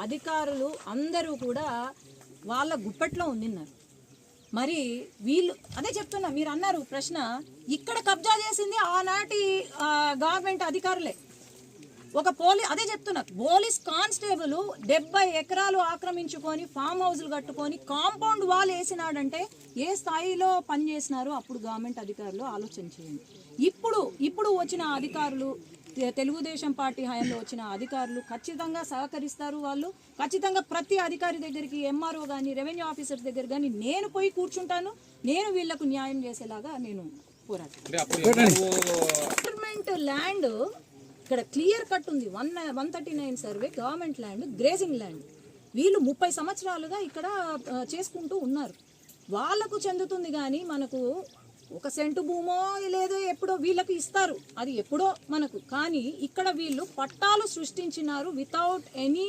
అధికారులు అందరూ కూడా వాళ్ళ గుప్పట్లో ఉండిన్నారు. మరి వీళ్ళు అదే చెప్తున్నా, మీరు అన్నారు ప్రశ్న, ఇక్కడ కబ్జా చేసింది ఆనాటి గవర్నమెంట్ అధికారులే. ఒక అదే చెప్తున్నా, పోలీస్ కానిస్టేబుల్ 70 ఎకరాలు ఆక్రమించుకొని ఫామ్ హౌస్లు కట్టుకొని కాంపౌండ్ వాల్ వేసినాడంటే ఏ స్థాయిలో పనిచేసినారో అప్పుడు గవర్నమెంట్ అధికారులు ఆలోచన చేయండి. ఇప్పుడు వచ్చిన అధికారులు, తెలుగుదేశం పార్టీ హయాంలో వచ్చిన అధికారులు ఖచ్చితంగా సహకరిస్తారు. వాళ్ళు ఖచ్చితంగా ప్రతి అధికారి దగ్గరికి, ఎంఆర్ఓ కానీ రెవెన్యూ ఆఫీసర్స్ దగ్గర కానీ నేను పోయి కూర్చుంటాను. నేను వీళ్లకు న్యాయం చేసేలాగా నేను పోరాడతాను. గవర్నమెంట్ ల్యాండ్ ఇక్కడ క్లియర్ కట్ ఉంది. 139 survey government land, grazing land. వీళ్ళు 30 సంవత్సరాలుగా ఇక్కడ చేసుకుంటూ ఉన్నారు. వాళ్ళకు చెందుతుంది కానీ మనకు 1 సెంటు భూమో లేదో ఎప్పుడో వీళ్ళకి ఇస్తారు, అది ఎప్పుడో మనకు. కానీ ఇక్కడ వీళ్ళు పట్టాలు సృష్టించినారు వితౌట్ ఎనీ